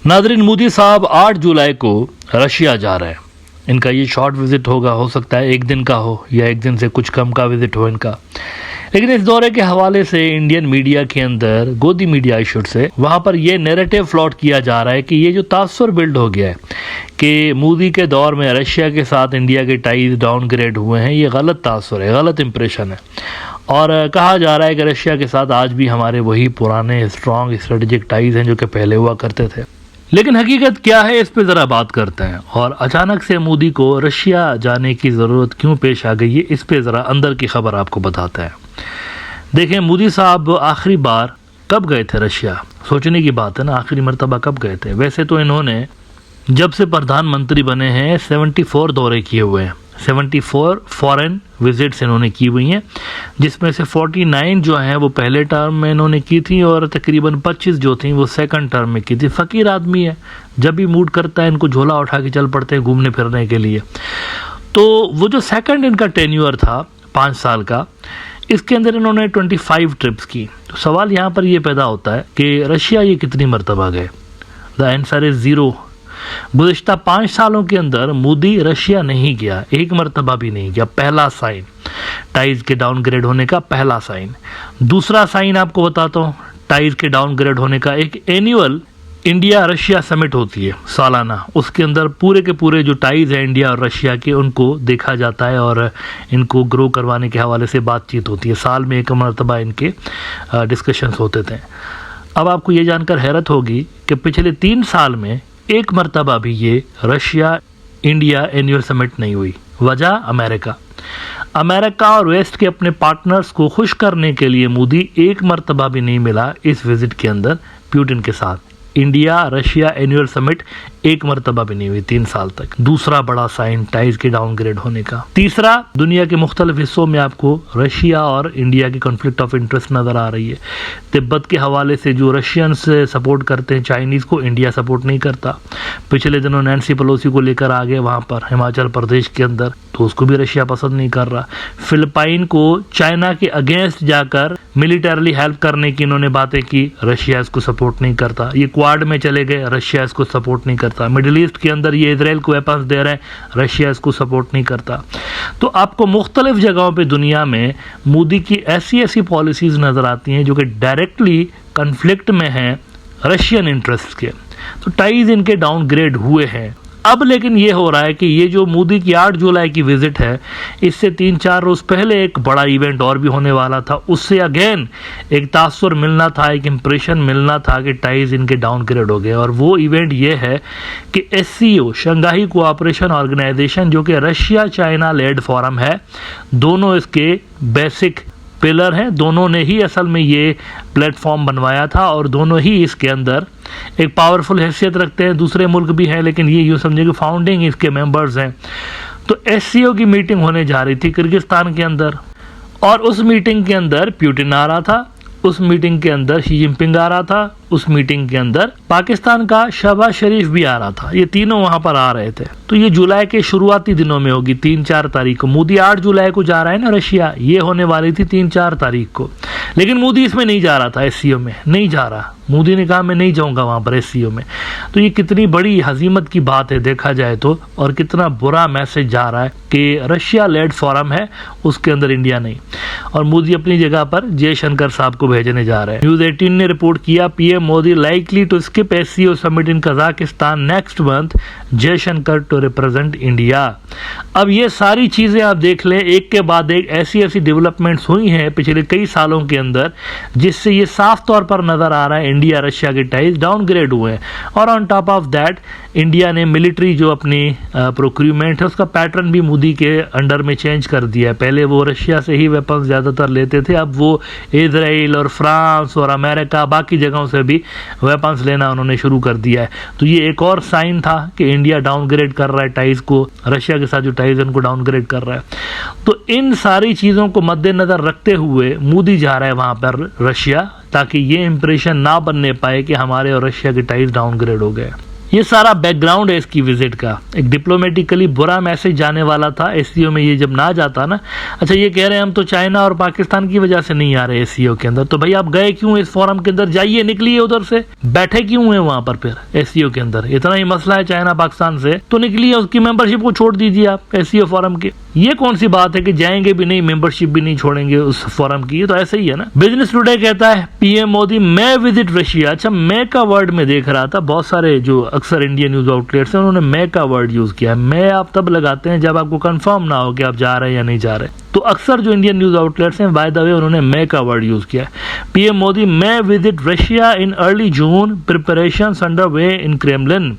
नाजरीन, मोदी साहब 8 जुलाई को रशिया जा रहे हैं। इनका ये शॉर्ट विजिट होगा, हो सकता है एक दिन का हो या एक दिन से कुछ कम का विजिट हो इनका। लेकिन इस दौरे के हवाले से इंडियन मीडिया के अंदर, गोदी मीडिया इशूड से, वहाँ पर यह नैरेटिव फ्लॉट किया जा रहा है कि ये जो तासुर बिल्ड हो गया है कि मोदी के दौर में रशिया के साथ इंडिया के टाइज डाउनग्रेड हुए हैं, ये गलत तासुर है, गलत इंप्रेशन है। और कहा जा रहा है कि रशिया के साथ आज भी हमारे वही पुराने स्ट्रॉन्ग स्ट्रेटेजिक टाइज हैं जो कि पहले हुआ करते थे। लेकिन हकीकत क्या है, इस पे ज़रा बात करते हैं। और अचानक से मोदी को रशिया जाने की ज़रूरत क्यों पेश आ गई है, इस पे ज़रा अंदर की खबर आपको बताते हैं। देखें, मोदी साहब आखिरी बार कब गए थे रशिया, सोचने की बात है ना, आखिरी मरतबा कब गए थे। वैसे तो इन्होंने जब से प्रधानमंत्री बने हैं 74 दौरे किए हुए हैं, 74 फॉरेन विजिट्स इन्होंने की हुई हैं, जिसमें से 49 जो हैं वो पहले टर्म में इन्होंने की थी और तकरीबन 25 जो थी वो सेकंड टर्म में की थी। फ़कीर आदमी है, जब भी मूड करता है इनको झोला उठा के चल पड़ते हैं घूमने फिरने के लिए। तो वो जो सेकंड इनका टेन्यूअर था 5 साल का, इसके अंदर इन्होंने 25 ट्रिप्स की। तो सवाल यहाँ पर ये पैदा होता है कि रशिया ये कितनी मरतबा गए। The answer is 0। गुज़िश्ता 5 सालों के अंदर मोदी रशिया नहीं गया, एक मरतबा भी नहीं गया। पहला साइन टाइज के डाउनग्रेड होने का, पहला साइन। दूसरा साइन आपको बताता हूँ टाइज के डाउनग्रेड होने का, एक एनुअल इंडिया रशिया समिट होती है सालाना, उसके अंदर पूरे के पूरे जो टाइज है इंडिया और रशिया के उनको देखा जाता है और इनको ग्रो करवाने के हवाले से बातचीत होती है। साल में एक मरतबा इनके डिस्कशंस होते थे। अब आपको ये जानकर हैरत होगी कि पिछले 3 साल में एक मरतबा भी ये रशिया इंडिया एनुअल समिट नहीं हुई। वजह अमेरिका और वेस्ट के अपने पार्टनर्स को खुश करने के लिए मोदी एक मरतबा भी नहीं मिला इस विजिट के अंदर पुतिन के साथ। इंडिया रशिया एनुअल समिट एक मरतबा भी नहीं हुई 3 साल तक। दूसरा बड़ा साइन टाइज के डाउनग्रेड होने का। तीसरा, दुनिया के मुख्तलिफ हिस्सों में आपको रशिया और इंडिया की कॉन्फ्लिक्ट ऑफ इंटरेस्ट नजर आ रही है। तिब्बत के हवाले से जो रशियंस सपोर्ट करते हैं चाइनीज को, इंडिया सपोर्ट नहीं करता। पिछले दिनों नैन्सी पेलोसी को लेकर आ गए वहां पर हिमाचल प्रदेश के अंदर, तो उसको भी रशिया पसंद नहीं कर रहा। फिलिपाइन को चाइना के अगेंस्ट जाकर मिलिटरली हेल्प करने की इन्होंने बातें की, रशिया इसको सपोर्ट नहीं करता। ये क्वाड में चले गए, रशिया इसको सपोर्ट नहीं करता। मिडिल ईस्ट के अंदर ये इजराइल को वेपन्स दे रहे हैं, रशिया इसको सपोर्ट नहीं करता। तो आपको मुख्तलिफ जगहों पे दुनिया में मोदी की ऐसी पॉलिसीज नजर आती हैं जो कि डायरेक्टली कन्फ्लिक्ट में हैं रशियन इंटरेस्ट के। तो टाइज इनके डाउनग्रेड हुए हैं। अब लेकिन ये हो रहा है कि ये जो मोदी की 8 जुलाई की विजिट है, इससे 3-4 रोज पहले एक बड़ा इवेंट और भी होने वाला था। उससे अगेन एक तासुर मिलना था, एक इंप्रेशन मिलना था कि टाइज इनके डाउनग्रेड हो गए। और वो इवेंट ये है कि SCO शंघाई कोऑपरेशन ऑर्गेनाइजेशन, जो कि रशिया चाइना लेड फोरम है, दोनों इसके बेसिक पिलर हैं। दोनों ने ही असल में ये प्लेटफॉर्म बनवाया था और दोनों ही इसके अंदर एक पावरफुल हैसियत रखते हैं। दूसरे मुल्क भी हैं लेकिन ये यूँ समझे कि फाउंडिंग इसके मेंबर्स हैं। तो SCO की मीटिंग होने जा रही थी किर्गिस्तान के अंदर, और उस मीटिंग के अंदर पुतिन आ रहा था, उस मीटिंग के अंदर शी जिनपिंग आ रहा था, उस मीटिंग के अंदर पाकिस्तान का शहबाज शरीफ भी आ रहा था। ये तीनों वहां पर आ रहे थे। तो ये जुलाई के शुरुआती दिनों में होगी, 3-4 तारीख को। मोदी 8 जुलाई को जा रहा है ना रशिया, ये होने वाली थी 3-4 तारीख को। लेकिन मोदी इसमें नहीं जा रहा था, SCO में नहीं जा रहा। मोदी ने कहा मैं नहीं जाऊंगा वहां पर SCO में। तो ये कितनी बड़ी हजीमत की बात है देखा जाए तो, और कितना बुरा मैसेज जा रहा है कि रशिया लेड फोरम है, उसके अंदर इंडिया नहीं। और मोदी अपनी जगह पर जयशंकर साहब को भेजने जा रहे हैं। न्यूज़ 18 ने रिपोर्ट किया, PM Modi likely to skip SCO summit in Kazakhstan next month, Jaishankar to represent India. अब ये सारी चीजें आप देख लें, एक के बाद एक ऐसी डेवलपमेंट्स हुई हैं पिछले कई सालों के अंदर, जिससे ये साफ तौर पर नजर आ रहा है इंडिया रशिया के टाइज डाउनग्रेड हुए हैं। और on top of that India ने मिलिट्री जो अपनी प्रोक्यूरमेंट है उसका पैटर्न भी मोदी के अंडर में चेंज कर दिया है। पहले वो रशिया से ही वेपन्स ज़्यादातर लेते थे, अब वो इजराइल और फ्रांस और अमेरिका बाकी जगहों से भी वेपन्स लेना उन्होंने शुरू कर दिया है। तो ये एक और साइन था कि इंडिया डाउनग्रेड कर रहा है टाइज को, रशिया के साथ जो टाइज उनको डाउनग्रेड कर रहा है। तो इन सारी चीज़ों को मद्देनजर रखते हुए मोदी जा रहा है वहाँ पर रशिया, ताकि ये इंप्रेशन ना बनने पाए कि हमारे और रशिया के टाइज डाउनग्रेड हो गए। ये सारा बैकग्राउंड है इसकी विजिट का। एक डिप्लोमेटिकली बुरा मैसेज जाने वाला था एससीओ में, ये जब ना जाता ना। अच्छा, ये कह रहे हैं हम तो चाइना और पाकिस्तान की वजह से नहीं आ रहे एससीओ के अंदर, तो भाई आप गए क्यों इस फोरम के अंदर? जाइए, निकलिए उधर से, बैठे क्यों है वहां पर फिर एससीओ के अंदर? इतना ही मसला है चाइना पाकिस्तान से तो निकलिए, उसकी मेंबरशिप को छोड़ दीजिए आप एससीओ फोरम के। ये कौन सी बात है कि जाएंगे भी नहीं, मेंबरशिप भी नहीं छोड़ेंगे उस फोरम की? ये तो ऐसे ही है ना। बिजनेस टुडे कहता है PM Modi may visit Russia. अच्छा, मैं का वर्ड में देख रहा था, बहुत सारे जो अक्सर इंडियन न्यूज आउटलेट्स हैं उन्होंने मैं का वर्ड यूज किया है। मैं आप तब लगाते हैं जब आपको कंफर्म ना हो कि आप जा रहे हैं या नहीं जा रहे। तो अक्सर जो इंडियन न्यूज आउटलेट्स हैं बाय द वे उन्होंने मैं का वर्ड यूज किया है। PM Modi may visit Russia in early June, preparations under way in Kremlin.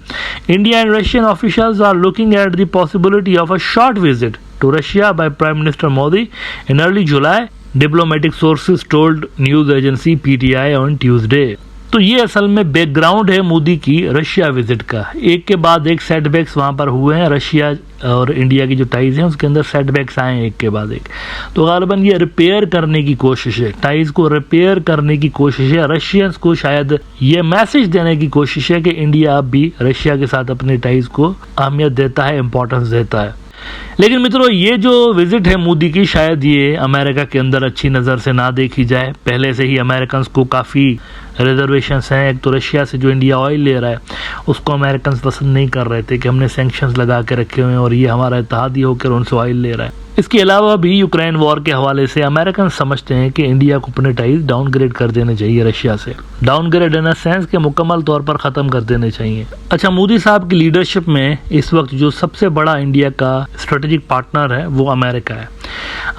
India and Russian officials are looking at the possibility of a short visit to Russia by Prime Minister Modi in early July, diplomatic sources told news agency PTI on Tuesday. तो ये असल में background है मोदी की Russia visit का। एक के बाद एक सेटबैक्स वहाँ पर हुए हैं। रशिया और इंडिया की जो टाइज हैं उसके अंदर सेटबैक्स आए हैं एक के बाद एक। तो गालिबन ये रिपेयर करने की कोशिश है, टाइज को रिपेयर करने की कोशिश है। रशियंस को शायद ये मैसेज देने की कोशिश है कि इंडिया अब भी रशिया के साथ अपने टाइज को अहमियत देता है, इंपॉर्टेंस देता है। लेकिन मित्रों, ये जो विजिट है मोदी की, शायद ये अमेरिका के अंदर अच्छी नज़र से ना देखी जाए। पहले से ही अमेरिकन को काफ़ी रिजर्वेशंस हैं। एक तो रशिया से जो इंडिया ऑयल ले रहा है उसको अमेरिकन पसंद नहीं कर रहे थे कि हमने सैंक्शंस लगा के रखे हुए हैं और ये हमारा इत्तेहादी होकर उनसे ऑयल ले रहा है। इसके अलावा भी यूक्रेन वॉर के हवाले से अमेरिकन समझते हैं कि इंडिया को अपने टाइज डाउनग्रेड कर देने चाहिए रशिया से। डाउनग्रेड इन सेंस के मुकम्मल तौर पर ख़त्म कर देने चाहिए। अच्छा, मोदी साहब की लीडरशिप में इस वक्त जो सबसे बड़ा इंडिया का स्ट्रेटेजिक पार्टनर है वो अमेरिका है।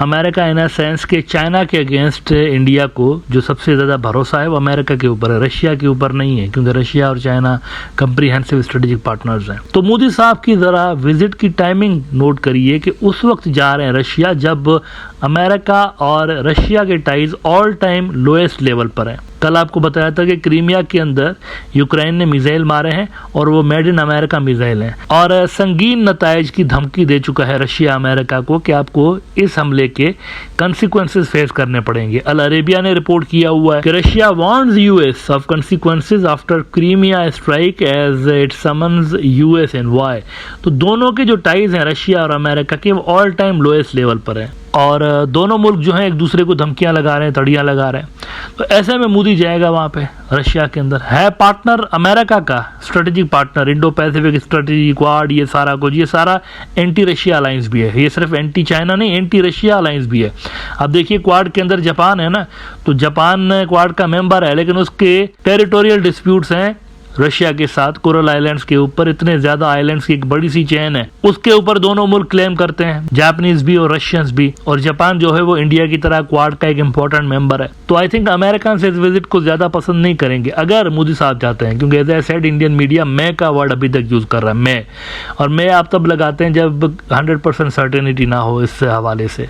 अमेरिका इन सेंस के चाइना के अगेंस्ट इंडिया को जो सबसे ज़्यादा भरोसा है वो अमेरिका के ऊपर है, रशिया के ऊपर नहीं है, क्योंकि रशिया और चाइना कंप्रीहेंसिव स्ट्रेटेजिक पार्टनर्स हैं। तो मोदी साहब की ज़रा विजिट की टाइमिंग नोट करिए कि उस वक्त जा रहे हैं रशिया जब अमेरिका और रशिया के ties all time lowest level पर हैं। कल आपको बताया था कि क्रीमिया के अंदर यूक्रेन ने मिसाइल मारे हैं और वो मेड इन अमेरिका मिसाइल हैं और संगीन नताइज की धमकी दे चुका है रशिया अमेरिका को कि आपको इस हमले के कंसिक्वेंसेस फेस करने पड़ेंगे। अल अरेबिया ने रिपोर्ट किया हुआ है कि Russia warns US of consequences after Crimea strike as it summons US envoy. तो दोनों के जो टाइज हैं रशिया और अमेरिका के वो ऑल टाइम लोएस्ट लेवल पर हैं और दोनों मुल्क जो हैं एक दूसरे को धमकियां लगा रहे हैं, तड़ियां लगा रहे हैं। तो ऐसे में मोदी जाएगा वहाँ पे रशिया के अंदर, है पार्टनर अमेरिका का, strategic partner, Indo Pacific strategy, quad, ये सारा कुछ, ये सारा एंटी रशिया अलायंस भी है। ये सिर्फ एंटी चाइना नहीं, एंटी रशिया अलायंस भी है। अब देखिए क्वाड के अंदर जापान है ना, तो जापान क्वाड का मेंबर है लेकिन उसके टेरिटोरियल डिस्प्यूट्स हैं रशिया के साथ। कोरल आइलैंड्स के ऊपर इतने ज्यादा आइलैंड्स की एक बड़ी सी चेन है, उसके ऊपर दोनों मुल्क क्लेम करते हैं, जापानीज भी और रशियंस भी। और जापान जो है वो इंडिया की तरह क्वाड का एक इंपॉर्टेंट मेंबर है। तो आई थिंक अमेरिकन इस विजिट को ज्यादा पसंद नहीं करेंगे अगर मोदी साहब जाते हैं, क्योंकि as I said Indian media मैं का वर्ड अभी तक यूज कर रहा है, मैं। और मैं आप तब लगाते हैं जब 100% सर्टेनिटी ना हो इस हवाले से।